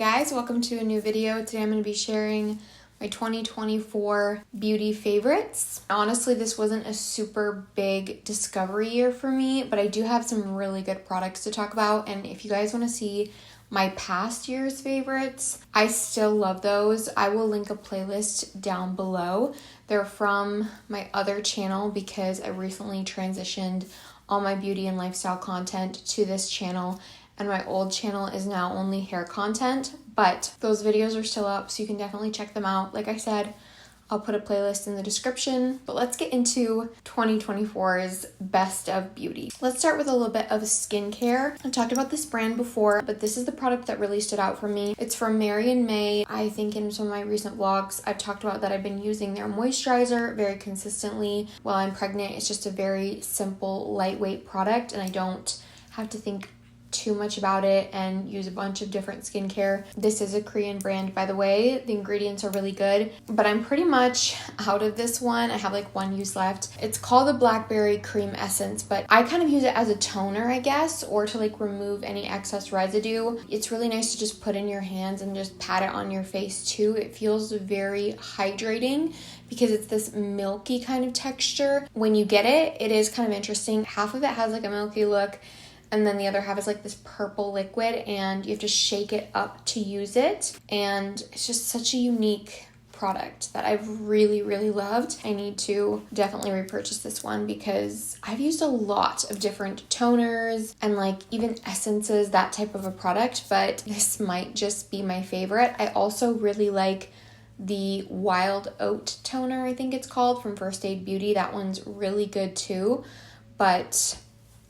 guys, welcome to a new video. Today I'm going to be sharing my 2024 beauty favorites. Honestly, this wasn't a super big discovery year for me, but I do have some really good products to talk about. And if you guys want to see my past year's favorites, I still love those. I will link a playlist down below. They're from my other channel because I recently transitioned all my beauty and lifestyle content to this channel. And my old channel is now only hair content, but those videos are still up, so you can definitely check them out. Like I said, I'll put a playlist in the description, but let's get into 2024's best of beauty. Let's start with a little bit of skincare. I've talked about this brand before, but this is the product that really stood out for me. It's from Mary & May. I think in some of my recent vlogs, I've talked about that I've been using their moisturizer very consistently while I'm pregnant. It's just a very simple, lightweight product, and I don't have to think too much about it and use a bunch of different skincare. This is a Korean brand, by the way. The ingredients are really good, but I'm pretty much out of this one. I have like one use left. It's called the Blackberry Cream Essence, but I kind of use it as a toner, I guess, or to like remove any excess residue. It's really nice to just put in your hands and just pat it on your face too. It feels very hydrating because it's this milky kind of texture. When you get it, it is kind of interesting. Half of it has like a milky look, and then the other half is like this purple liquid, and you have to shake it up to use it. And it's just such a unique product that I've really, really loved. I need to definitely repurchase this one because I've used a lot of different toners and like even essences, that type of a product, but this might just be my favorite. I also really like the Wild Oat toner, I think it's called, from First Aid Beauty. That one's really good too, but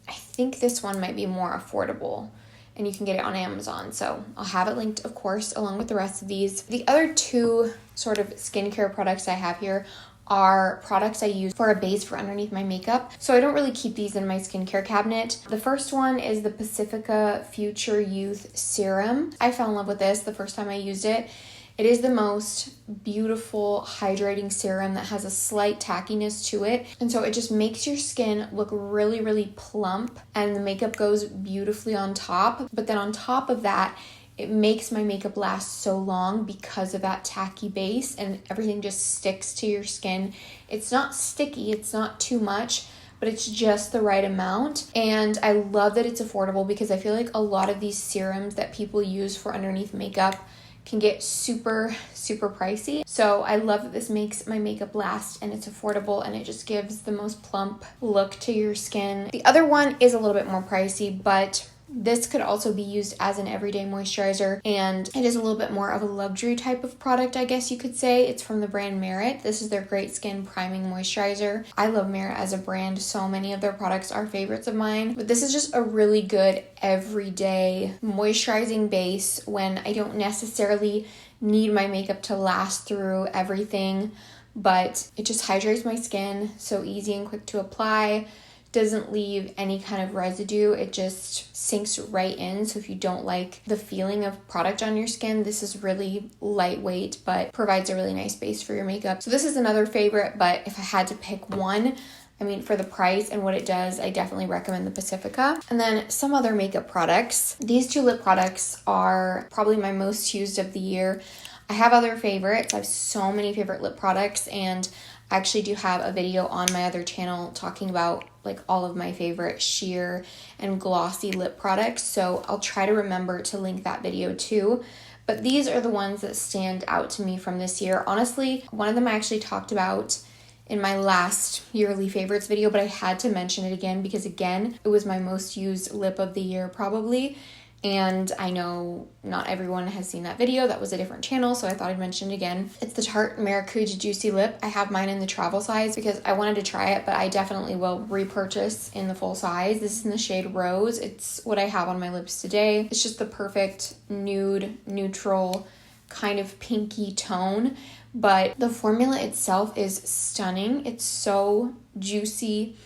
I think this one might be more affordable and you can get it on Amazon. So I'll have it linked, of course, along with the rest of these. The other two sort of skincare products I have here are products I use for a base for underneath my makeup. So I don't really keep these in my skincare cabinet. The first one is the Pacifica Future Youth Serum. I fell in love with this the first time I used it. It is the most beautiful hydrating serum that has a slight tackiness to it. And so it just makes your skin look really, really plump, and the makeup goes beautifully on top. But then on top of that, it makes my makeup last so long because of that tacky base, and everything just sticks to your skin. It's not sticky, it's not too much, but it's just the right amount. And I love that it's affordable because I feel like a lot of these serums that people use for underneath makeup can get super, super pricey. So I love that this makes my makeup last, and it's affordable, and it just gives the most plump look to your skin. The other one is a little bit more pricey, but this could also be used as an everyday moisturizer, and it is a little bit more of a luxury type of product, I guess you could say. It's from the brand Merit. This is their Great Skin Priming Moisturizer. I love Merit as a brand. So many of their products are favorites of mine, but this is just a really good everyday moisturizing base when I don't necessarily need my makeup to last through everything, but it just hydrates my skin, so easy and quick to apply. Doesn't leave any kind of residue. It just sinks right in. So if you don't like the feeling of product on your skin, this is really lightweight, but provides a really nice base for your makeup. So this is another favorite, but if I had to pick one, I mean, for the price and what it does, I definitely recommend the Pacifica. And then some other makeup products. These two lip products are probably my most used of the year. I have other favorites. I have so many favorite lip products, and I actually do have a video on my other channel talking about like all of my favorite sheer and glossy lip products. So I'll try to remember to link that video too. But these are the ones that stand out to me from this year. Honestly, one of them I actually talked about in my last yearly favorites video, but I had to mention it again because, again, it was my most used lip of the year probably. And I know not everyone has seen that video. That was a different channel, so I thought I'd mention it again. It's the Tarte Maracuja Juicy Lip. I have mine in the travel size because I wanted to try it, but I definitely will repurchase in the full size. This is in the shade Rose. It's what I have on my lips today. It's just the perfect nude, neutral, kind of pinky tone, but the formula itself is stunning. It's so juicy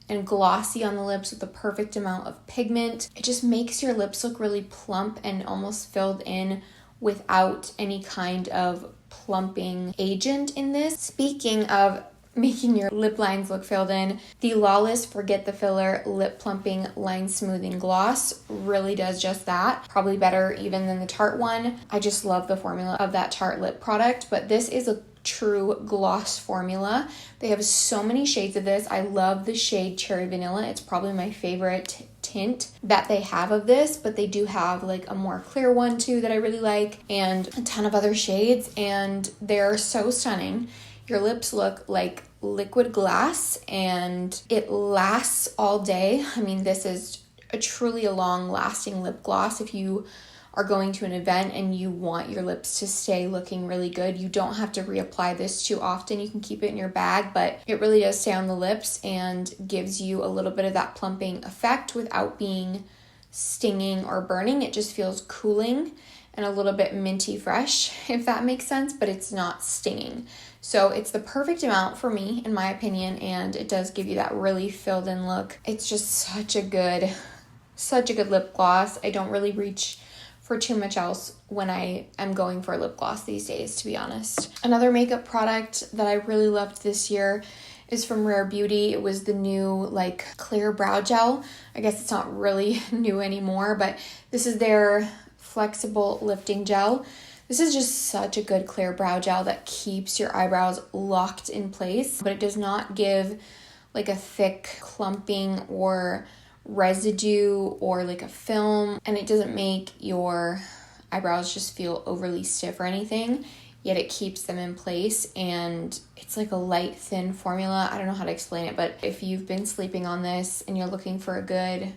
and glossy on the lips with the perfect amount of pigment. It just makes your lips look really plump and almost filled in without any kind of plumping agent in this. Speaking of making your lip lines look filled in. The Lawless Forget the Filler Lip Plumping Line Smoothing Gloss really does just that. Probably better even than the Tarte one. I just love the formula of that Tarte lip product, but this is a true gloss formula. They have so many shades of this. I love the shade Cherry Vanilla. It's probably my favorite tint that they have of this, but they do have like a more clear one too that I really like, and a ton of other shades, and they're so stunning. Your lips look like liquid glass and it lasts all day. I mean, this is truly a long lasting lip gloss. If you are going to an event and you want your lips to stay looking really good, you don't have to reapply this too often. You can keep it in your bag, but it really does stay on the lips and gives you a little bit of that plumping effect without being stinging or burning. It just feels cooling and a little bit minty fresh, if that makes sense, but it's not stinging. So it's the perfect amount for me, in my opinion, and it does give you that really filled in look. It's just such a good lip gloss. I don't really reach for too much else when I am going for a lip gloss these days, to be honest. Another makeup product that I really loved this year is from Rare Beauty. It was the new like clear brow gel. I guess it's not really new anymore, but this is their flexible lifting gel. This is just such a good clear brow gel that keeps your eyebrows locked in place, but it does not give like a thick clumping or residue or like a film, and it doesn't make your eyebrows just feel overly stiff or anything, yet it keeps them in place. And it's like a light thin formula. I don't know how to explain it, but if you've been sleeping on this and you're looking for a good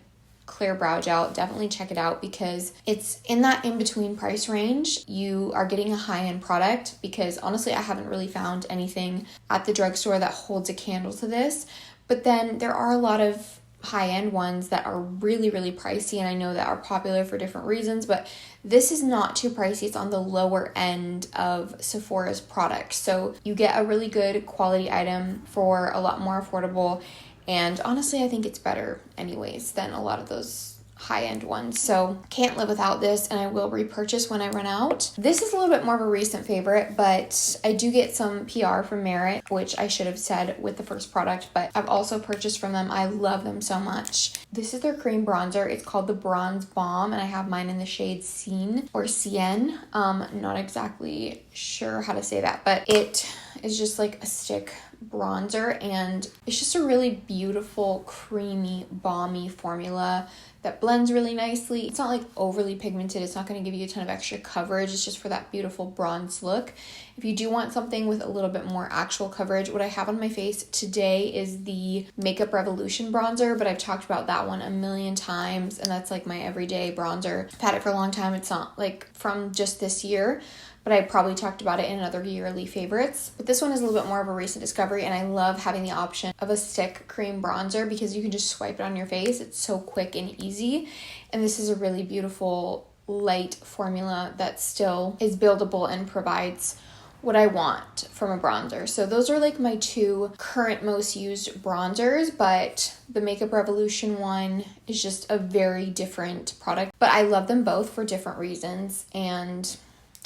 clear brow gel, definitely check it out because it's in that in-between price range. You are getting a high-end product, because honestly I haven't really found anything at the drugstore that holds a candle to this, but then there are a lot of high-end ones that are really, really pricey, and I know that are popular for different reasons, but this is not too pricey. It's on the lower end of Sephora's products, so you get a really good quality item for a lot more affordable, and honestly I think it's better anyways than a lot of those high-end ones. So can't live without this, and I will repurchase when I run out. This is a little bit more of a recent favorite, but I do get some PR from Merit, which I should have said with the first product, but I've also purchased from them. I love them so much. This is their cream bronzer. It's called the Bronze Bomb, and I have mine in the shade Cien or Cien. Not exactly sure how to say that, but it is just like a stick bronzer, and it's just a really beautiful, creamy, balmy formula that blends really nicely. It's not like overly pigmented. It's not going to give you a ton of extra coverage. It's just for that beautiful bronze look. If you do want something with a little bit more actual coverage, what I have on my face today is the Makeup Revolution bronzer, but I've talked about that one a million times, and that's like my everyday bronzer. I've had it for a long time. It's not like from just this year, but I probably talked about it in other yearly favorites. But this one is a little bit more of a recent discovery, and I love having the option of a stick cream bronzer because you can just swipe it on your face. It's so quick and easy, and this is a really beautiful light formula that still is buildable and provides what I want from a bronzer. So those are like my two current most used bronzers, but the Makeup Revolution one is just a very different product. But I love them both for different reasons, and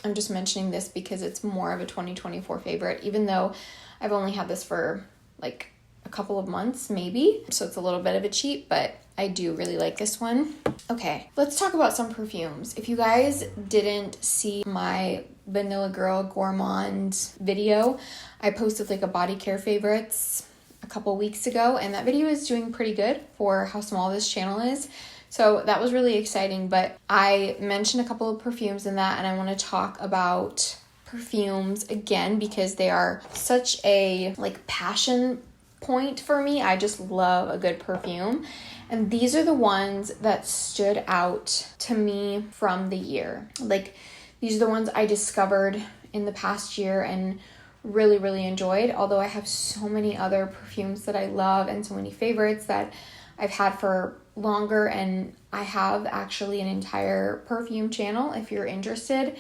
I'm just mentioning this because it's more of a 2024 favorite, even though I've only had this for like a couple of months maybe. So it's a little bit of a cheat, but I do really like this one. Okay, let's talk about some perfumes. If you guys didn't see my Vanilla Girl Gourmand video, I posted like a body care favorites a couple weeks ago, and that video is doing pretty good for how small this channel is. So that was really exciting, but I mentioned a couple of perfumes in that, and I want to talk about perfumes again because they are such a like passion point for me. I just love a good perfume, and these are the ones that stood out to me from the year. Like, these are the ones I discovered in the past year and really, really enjoyed, although I have so many other perfumes that I love and so many favorites that I've had for longer, and I have actually an entire perfume channel if you're interested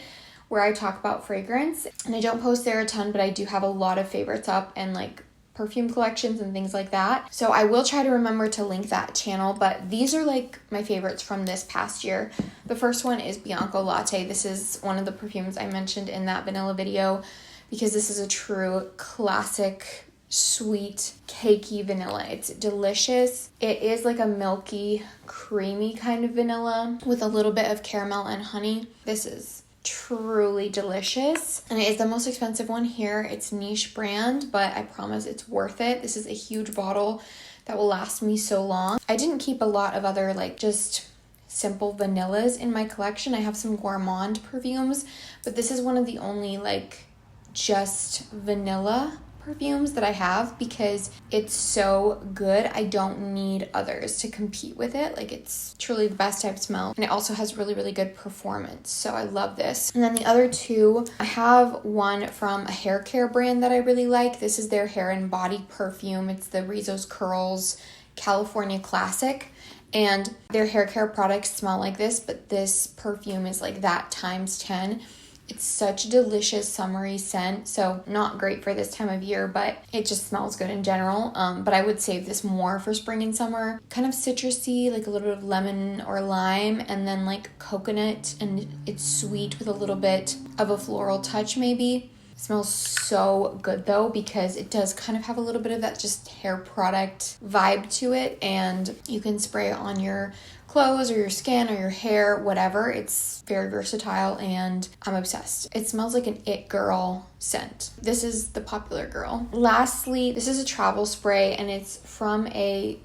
where I talk about fragrance, and I don't post there a ton, but I do have a lot of favorites up and like perfume collections and things like that. So I will try to remember to link that channel, but these are like my favorites from this past year. The first one is Bianco Latte. This is one of the perfumes I mentioned in that vanilla video because this is a true classic sweet, cakey vanilla. It's delicious. It is like a milky, creamy kind of vanilla with a little bit of caramel and honey. This is truly delicious, and it is the most expensive one here. It's niche brand, but I promise it's worth it. This is a huge bottle that will last me so long. I didn't keep a lot of other like just simple vanillas in my collection. I have some gourmand perfumes, but this is one of the only like just vanilla perfumes that I have because it's so good. I don't need others to compete with it. Like, it's truly the best I've smelled, and it also has really, really good performance. So I love this. And then the other two, I have one from a hair care brand that I really like. This is their hair and body perfume. It's the Rizos Curls California Classic. And their hair care products smell like this, but this perfume is like that times 10. It's such a delicious summery scent, so not great for this time of year, but it just smells good in general. But I would save this more for spring and summer. Kind of citrusy, like a little bit of lemon or lime, and then like coconut, and it's sweet with a little bit of a floral touch maybe. It smells so good though, because it does kind of have a little bit of that just hair product vibe to it, and you can spray it on your clothes or your skin or your hair, whatever. It's very versatile, and I'm obsessed. It smells like an it girl scent. This is the popular girl. Lastly, this is a travel spray, and it's from a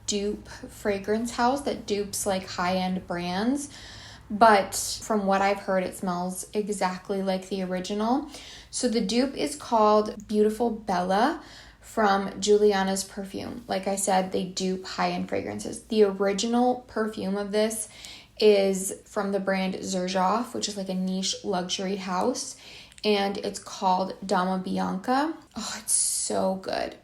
dupe fragrance house that dupes like high-end brands, but from what I've heard, it smells exactly like the original. So the dupe is called Beautiful Bella from Juliana's Perfume. Like I said, they dupe high-end fragrances. The original perfume of this is from the brand Xerjoff, which is like a niche luxury house, and it's called Dama Bianca. Oh, it's so good.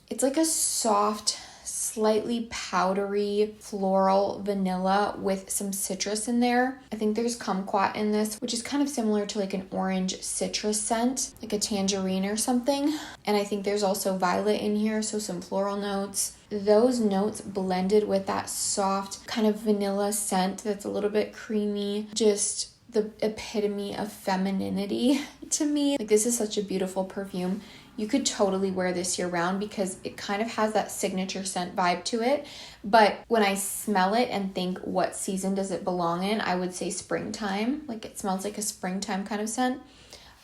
It's like a soft, slightly powdery floral vanilla with some citrus in there. I think there's kumquat in this, which is kind of similar to like an orange citrus scent, like a tangerine or something. And I think there's also violet in here, so some floral notes. Those notes blended with that soft kind of vanilla scent that's a little bit creamy, just the epitome of femininity to me. Like, this is such a beautiful perfume. You could totally wear this year round because it kind of has that signature scent vibe to it. But when I smell it and think what season does it belong in, I would say springtime. Like, it smells like a springtime kind of scent.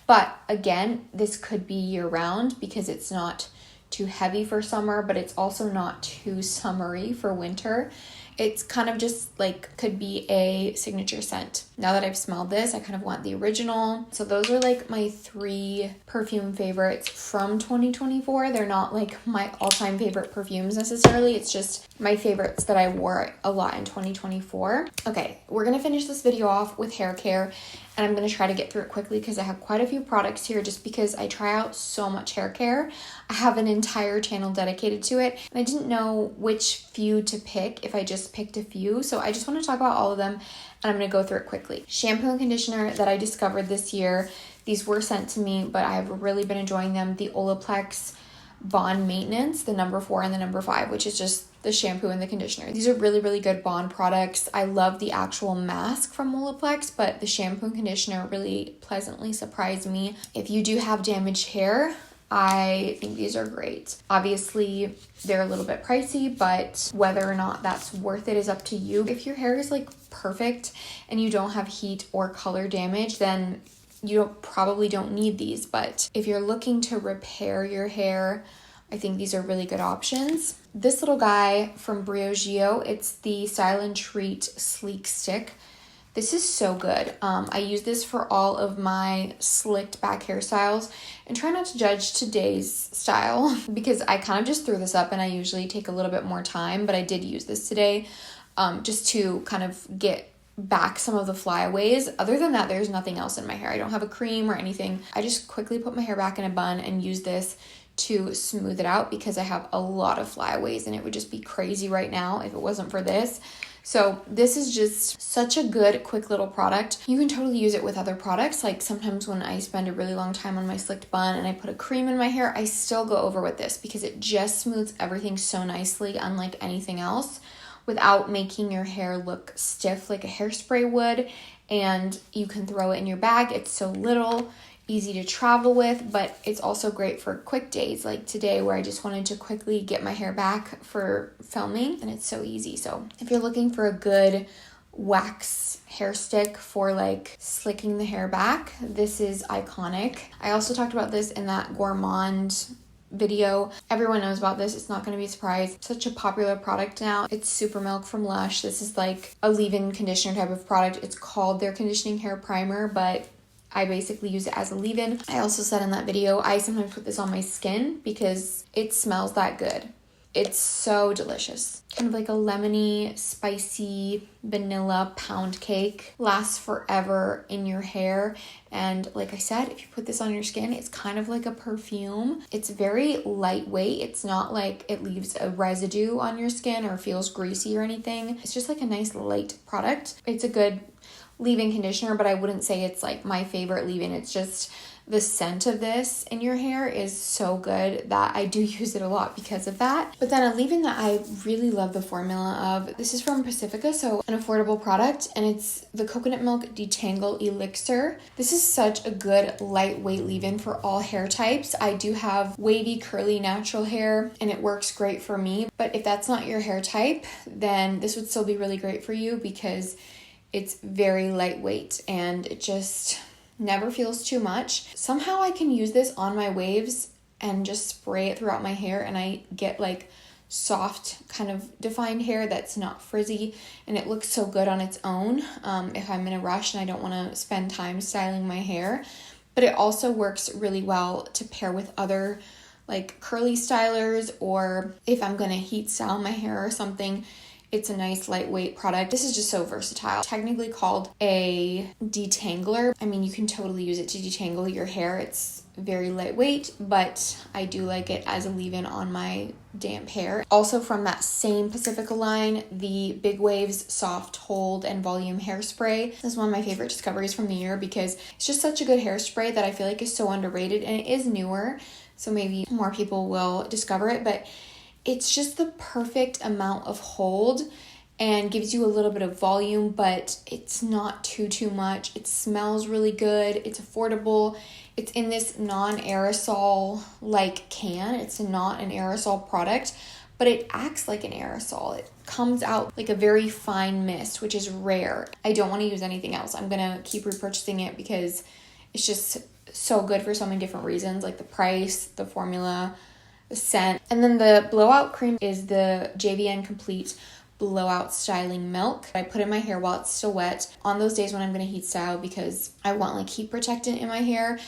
But again, this could be year round because it's not too heavy for summer, but it's also not too summery for winter. It's kind of just like could be a signature scent. Now that I've smelled this, I kind of want the original. So those are like my 3 perfume favorites from 2024. They're not like my all-time favorite perfumes necessarily. It's just my favorites that I wore a lot in 2024. Okay, we're gonna finish this video off with hair care, and I'm going to try to get through it quickly because I have quite a few products here just because I try out so much hair care. I have an entire channel dedicated to it, and I didn't know which few to pick if I just picked a few. So I just want to talk about all of them, and I'm going to go through it quickly. Shampoo and conditioner that I discovered this year. These were sent to me, but I've really been enjoying them. The Olaplex Bond Maintenance, the number 4 and the number 5, which is just the shampoo and the conditioner. These are really, really good bond products. I love the actual mask from Olaplex, but the shampoo and conditioner really pleasantly surprised me. If you do have damaged hair, I think these are great. Obviously, they're a little bit pricey, but whether or not that's worth it is up to you. If your hair is like perfect and you don't have heat or color damage, then you probably don't need these. But if you're looking to repair your hair, I think these are really good options. This little guy from Briogeo, it's the Style and Treat Sleek Stick. This is so good. I use this for all of my slicked back hairstyles, and try not to judge today's style because I kind of just threw this up and I usually take a little bit more time, but I did use this today just to kind of get back some of the flyaways. Other than that, there's nothing else in my hair. I don't have a cream or anything. I just quickly put my hair back in a bun and use this to smooth it out because I have a lot of flyaways and it would just be crazy right now if it wasn't for this. So this is just such a good, quick little product. You can totally use it with other products. Like sometimes when I spend a really long time on my slicked bun and I put a cream in my hair, I still go over with this because it just smooths everything so nicely, unlike anything else, without making your hair look stiff like a hairspray would. And you can throw it in your bag. It's so little. easy to travel with, but it's also great for quick days like today where I just wanted to quickly get my hair back for filming, and it's so easy. So if you're looking for a good wax hair stick for like slicking the hair back, this is iconic. I also talked about this in that gourmand video. Everyone knows about this. It's not going to be a surprise. Such a popular product now. It's Super Milk from Lush. This is like a leave-in conditioner type of product. It's called their conditioning hair primer, but I basically use it as a leave-in. I also said in that video, I sometimes put this on my skin because it smells that good. It's so delicious. Kind of like a lemony, spicy, vanilla pound cake. Lasts forever in your hair. And like I said, if you put this on your skin, it's kind of like a perfume. It's very lightweight. It's not like it leaves a residue on your skin or feels greasy or anything. It's just like a nice light product. It's a good leave-in conditioner, but I wouldn't say it's like my favorite leave-in. It's just the scent of this in your hair is so good that I do use it a lot because of that. But then a leave-in that I really love the formula of, this is from Pacifica, so an affordable product, and it's the Coconut Milk Detangle Elixir. This is such a good lightweight leave-in for all hair types. I do have wavy, curly, natural hair, and it works great for me. But if that's not your hair type, then this would still be really great for you because it's very lightweight and it just never feels too much. Somehow I can use this on my waves and just spray it throughout my hair, and I get like soft kind of defined hair that's not frizzy, and it looks so good on its own if I'm in a rush and I don't want to spend time styling my hair. But it also works really well to pair with other like curly stylers, or if I'm going to heat style my hair or something. It's a nice lightweight product. This is just so versatile. Technically called a detangler. I mean, you can totally use it to detangle your hair. It's very lightweight, but I do like it as a leave-in on my damp hair. Also from that same Pacifica line, the Big Waves Soft Hold and Volume Hairspray. This is one of my favorite discoveries from the year because it's just such a good hairspray that I feel like is so underrated, and it is newer, so maybe more people will discover it, but it's just the perfect amount of hold and gives you a little bit of volume, but it's not too much. It smells really good. It's affordable. It's in this non-aerosol like can. It's not an aerosol product, but it acts like an aerosol. It comes out like a very fine mist, which is rare. I don't want to use anything else. I'm going to keep repurchasing it because it's just so good for so many different reasons, like the price, the formula, scent. And then the Blowout Cream is the JVN Complete Blowout Styling Milk. I put in my hair while it's still wet on those days when I'm going to heat style because I want like heat protectant in my hair.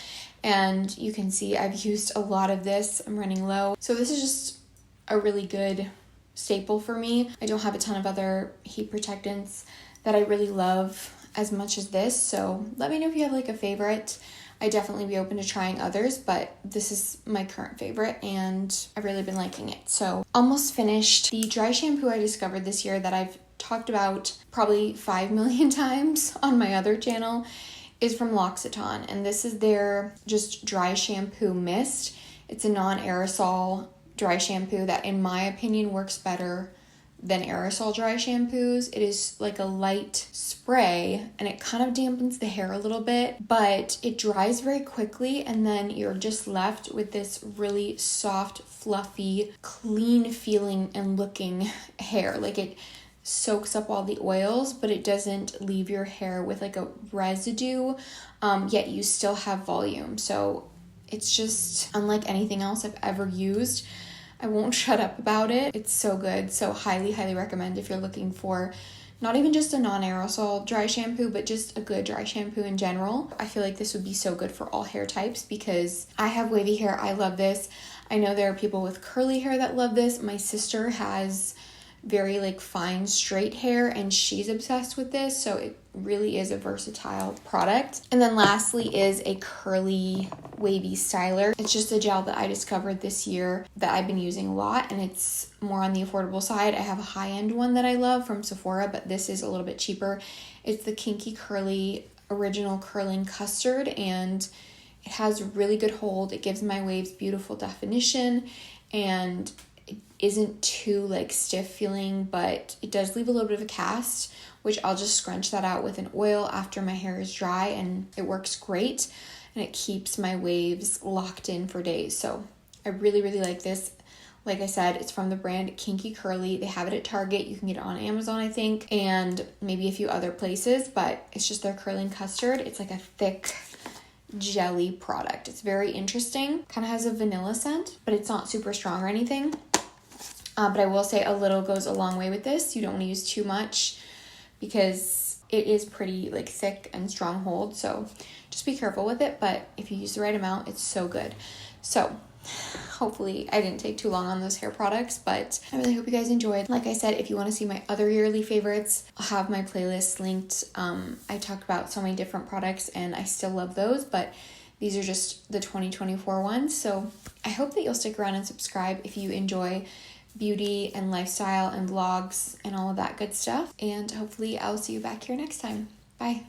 And you can see I've used a lot of this. I'm running low. So this is just a really good staple for me. I don't have a ton of other heat protectants that I really love as much as this. So let me know if you have like a favorite. I'd definitely be open to trying others, but this is my current favorite and I've really been liking it. So almost finished. The dry shampoo I discovered this year that I've talked about probably 5 million times on my other channel is from Loccitane, and this is their just dry shampoo mist. It's a non-aerosol dry shampoo that in my opinion works better than aerosol dry shampoos. It is like a light spray and it kind of dampens the hair a little bit, but it dries very quickly, and then you're just left with this really soft, fluffy, clean feeling and looking hair. Like it soaks up all the oils, but it doesn't leave your hair with like a residue, yet you still have volume. So it's just unlike anything else I've ever used. I won't shut up about it. It's so good. So highly recommend if you're looking for not even just a non-aerosol dry shampoo, but just a good dry shampoo in general. I feel like this would be so good for all hair types because I have wavy hair. I love this. I know there are people with curly hair that love this. My sister has very like fine straight hair and she's obsessed with this, so it really is a versatile product. And then lastly is a curly wavy styler. It's just a gel that I discovered this year that I've been using a lot, and it's more on the affordable side. I have a high-end one that I love from Sephora, but this is a little bit cheaper. It's the Kinky Curly Original Curling Custard, and it has really good hold. It gives my waves beautiful definition, and it isn't too like stiff feeling, but it does leave a little bit of a cast, which I'll just scrunch that out with an oil after my hair is dry, and it works great. and it keeps my waves locked in for days. So I really, really like this. Like I said, it's from the brand Kinky Curly. They have it at Target. You can get it on Amazon, I think, and maybe a few other places, but it's just their curling custard. It's like a thick jelly product. It's very interesting. Kind of has a vanilla scent, but it's not super strong or anything. But I will say a little goes a long way with this. You don't want to use too much because it is pretty like thick and strong hold. So just be careful with it. But if you use the right amount, it's so good. So hopefully I didn't take too long on those hair products, but I really hope you guys enjoyed. Like I said, if you want to see my other yearly favorites, I'll have my playlist linked. I talked about so many different products and I still love those, but these are just the 2024 ones. So I hope that you'll stick around and subscribe if you enjoy beauty and lifestyle and vlogs and all of that good stuff. And hopefully I'll see you back here next time. Bye.